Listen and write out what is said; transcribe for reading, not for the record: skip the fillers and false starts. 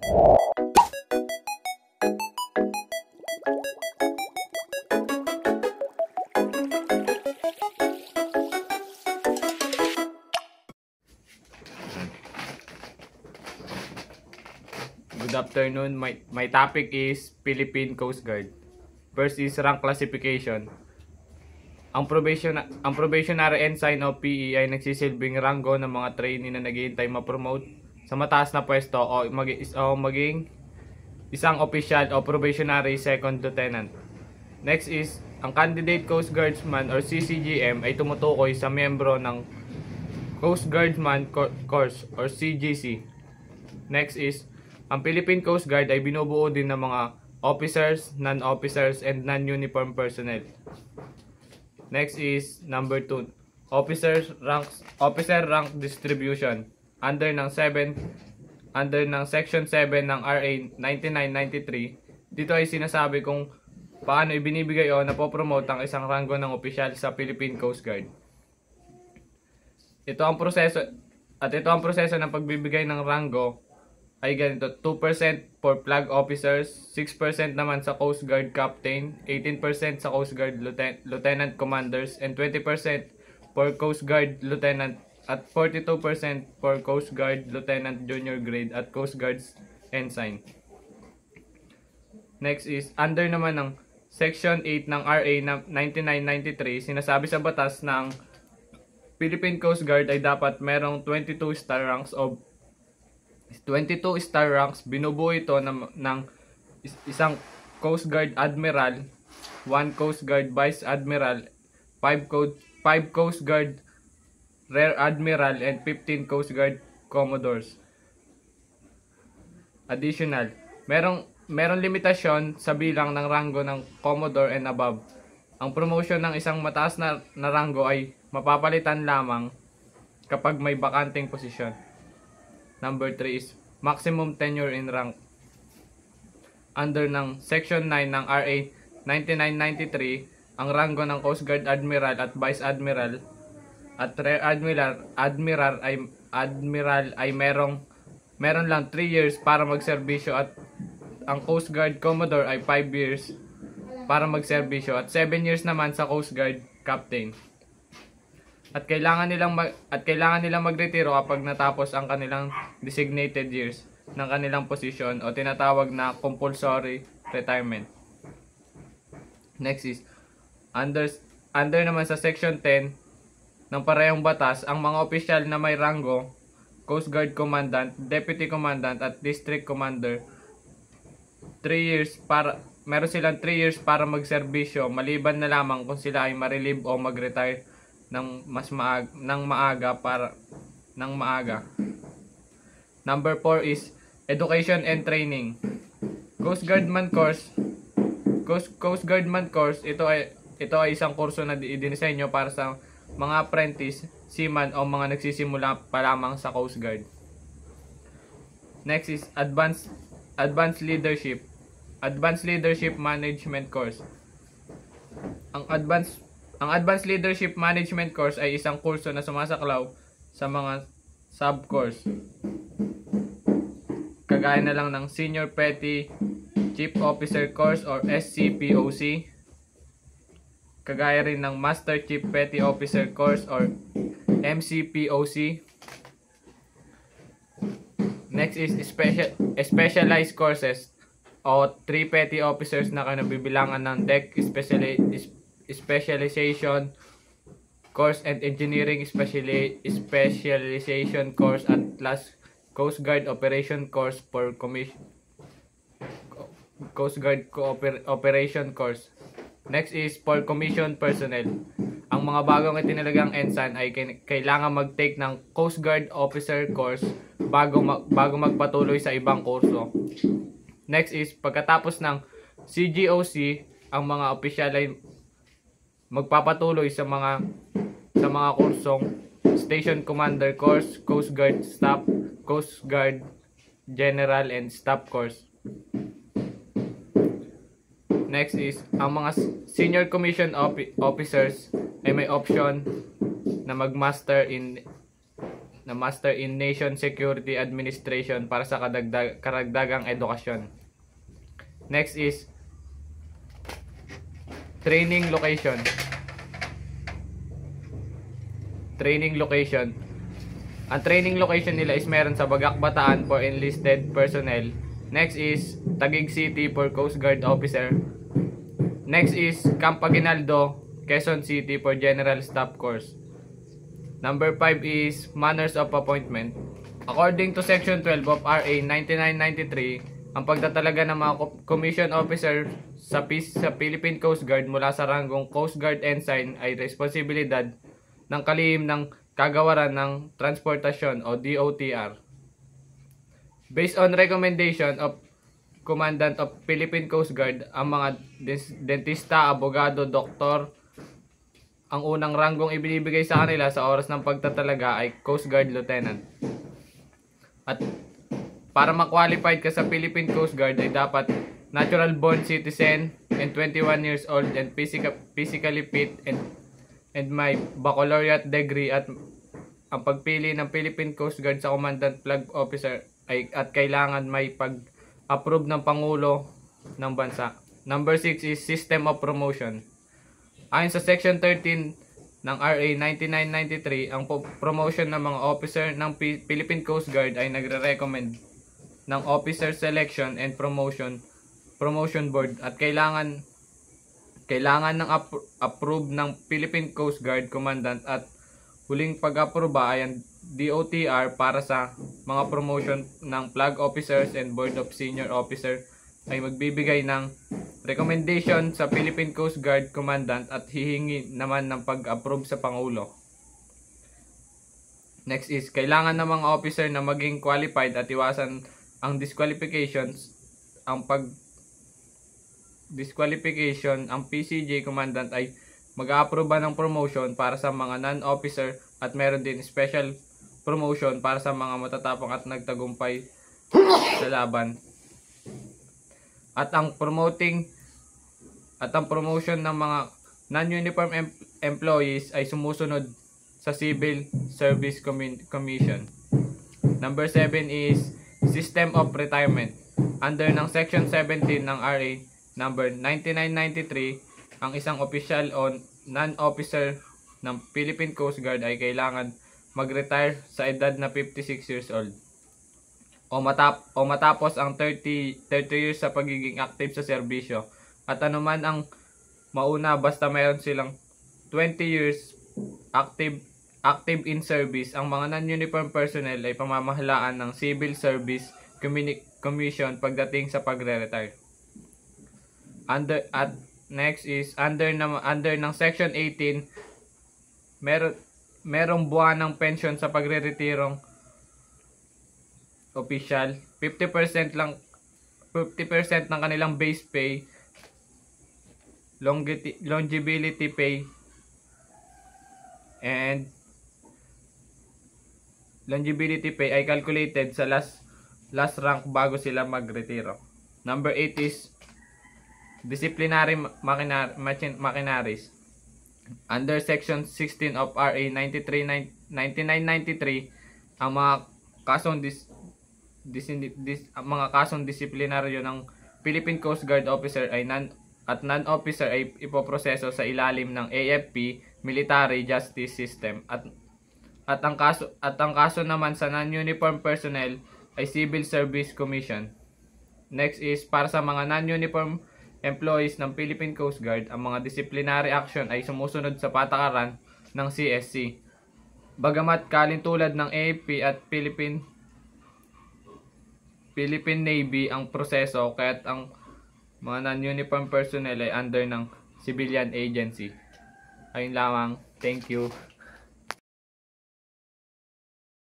Good afternoon. My topic is Philippine Coast Guard. First is rank classification. Ang probationary ensign o PE ay nagsisilbing ranggo ng mga trainee na naghihintay ma-promote sa mataas na pwesto o maging isang official o probationary second lieutenant. Next is, ang Candidate Coast Guardsman or CCGM ay tumutukoy sa miyembro ng Coast Guardsman Course or CGC. Next is, ang Philippine Coast Guard ay binubuo din ng mga officers, non-officers, and non-uniform personnel. Next is number 2, officer rank distribution under ng Section 7 ng RA 9993. Dito ay sinasabi kung paano ibinibigay o napopromote ang isang ranggo ng opisyal sa Philippine Coast Guard. Ito ang proseso ng pagbibigay ng ranggo ay ganito: 2% for flag officers, 6% naman sa Coast Guard Captain, 18% sa Coast Guard Lieutenant Commanders, and 20% for Coast Guard Lieutenant at 42% for Coast Guard Lieutenant Junior Grade at Coast Guard's Ensign. Next is, under naman ng Section 8 ng RA 9993, sinasabi sa batas na ang Philippine Coast Guard ay dapat merong 22 star ranks of 22 star ranks. Binubuo ito ng isang Coast Guard Admiral, 1 Coast Guard Vice Admiral, 5 Coast Guard Rear Admiral, and 15 Coast Guard Commodores. Additional, merong limitasyon sa bilang ng ranggo ng Commodore and above. Ang promotion ng isang mataas na ranggo ay mapapalitan lamang kapag may bakanting posisyon. Number 3 is maximum tenure in rank. Under ng Section 9 ng RA 9993, ang ranggo ng Coast Guard Admiral at Vice Admiral at Rear Admiral ay meron lang 3 years para magserbisyo, at ang Coast Guard Commodore ay 5 years para magserbisyo, at 7 years naman sa Coast Guard Captain. At kailangan nilang magretiro kapag natapos ang kanilang designated years ng kanilang posisyon o tinatawag na compulsory retirement. Next is, under naman sa Section 10 ng parehong batas, ang mga opisyal na may ranggo, Coast Guard Commandant, Deputy Commandant at District Commander, meron silang 3 years para magserbisyo, maliban na lamang kung sila ay ma-relieve o mag-retire ng maaga. Number 4 is education and training. Coast Guardman Course, ito ay isang kurso na idinisenyo para sa mga apprentice, seaman o mga nagsisimula pa lamang sa Coast Guard. Next is advanced leadership management course. Ang Advanced Leadership Management Course ay isang kurso na sumasaklaw sa mga sub-course, kagaya na lang ng Senior Petty Chief Officer Course or SCPOC, kagaya rin ng Master Chief Petty Officer Course or MCPOC. Next is specialized courses o 3 petty officers na kanabibilangan ng Deck Specialization Course and Engineering Specialization Course at last Coast Guard Operation Course for Coast Guard Operation Course. Next is for commission personnel. Ang mga bagong itinalagang ensign ay kailangan mag-take ng Coast Guard Officer Course bago magpatuloy sa ibang kurso. Next is pagkatapos ng CGOC, ang mga opisyal ay magpapatuloy sa mga kursong Station Commander Course, Coast Guard Staff, Coast Guard General and Staff Course. Next is ang mga Senior Commission Officers ay may option na mag-master na Master in Nation Security Administration para sa karagdagang edukasyon. Next is training location. Training location. Ang training location nila is meron sa Bagak, Bataan for enlisted personnel. Next is Taguig City for Coast Guard officer. Next is Camp Aguinaldo, Quezon City for General Staff Course. Number 5 is Manners of Appointment. According to Section 12 of RA 9993, ang pagtatalaga ng mga commission officer sa Philippine Coast Guard mula sa ranggong Coast Guard Ensign ay responsibilidad ng kalihim ng Kagawaran ng Transportasyon o DOTR. Based on recommendation of Commandant of Philippine Coast Guard, ang mga dentista, abogado, doktor, ang unang ranggong ibinibigay sa kanila sa oras ng pagtatalaga ay Coast Guard Lieutenant. At para ma-qualified ka sa Philippine Coast Guard ay dapat natural born citizen and 21 years old and physically fit and may baccalaureate degree. At ang pagpili ng Philippine Coast Guard sa Commandant Flag Officer ay at kailangan may pag-approve ng Pangulo ng bansa. Number 6 is System of Promotion. Ayon sa Section 13 ng RA 9993, ang promotion ng mga officer ng Philippine Coast Guard ay nagre-recommend ng Officer Selection and Promotion Board at kailangan ng approve ng Philippine Coast Guard Commandant at huling pag-aproba ay ang DOTR para sa mga promotion ng Flag Officers and Board of Senior Officer ay magbibigay ng recommendation sa Philippine Coast Guard Commandant at hihingi naman ng pag-approve sa Pangulo. Next is, kailangan ng mga officer na maging qualified at iwasan ang disqualifications. Ang disqualification, ang PCJ Commandant ay mag-a-approve ng promotion para sa mga non-officer at meron din special promotion para sa mga matatapang at nagtagumpay sa laban. At ang promotion ng mga non-uniform employees ay sumusunod sa Civil Service Commission. Number 7 is System of Retirement. Under ng Section 17 ng RA number 9993, ang isang official o non-officer ng Philippine Coast Guard ay kailangan mag-retire sa edad na 56 years old. O matapos ang 30 years sa pagiging active sa serbisyo. At anuman ang mauna basta mayroon silang 20 years active in service, ang mga non-uniform personnel ay pamamahalaan ng Civil Service Commission pagdating sa pagre-retire. Next is under ng Section 18, merong buwan ng pension sa pagre-retirong official. 50% ng kanilang base pay, longevity pay, and longevity pay ay calculated sa last rank bago sila magretiro. Number 8 is disciplinary machineries. Under Section 16 of RA 9993, ang mga kasong disiplinaryo ng Philippine Coast Guard officer ay non-officer ay ipoproseso sa ilalim ng AFP Military Justice System at ang kaso naman sa non-uniform personnel ay Civil Service Commission. Next is para sa mga non-uniform employees ng Philippine Coast Guard, ang mga disciplinary action ay sumusunod sa patakaran ng CSC. Bagamat kalintulad ng AFP at Philippine Navy ang proseso, kaya't ang mga non-uniform personnel ay under ng civilian agency. Ayun lamang. Thank you.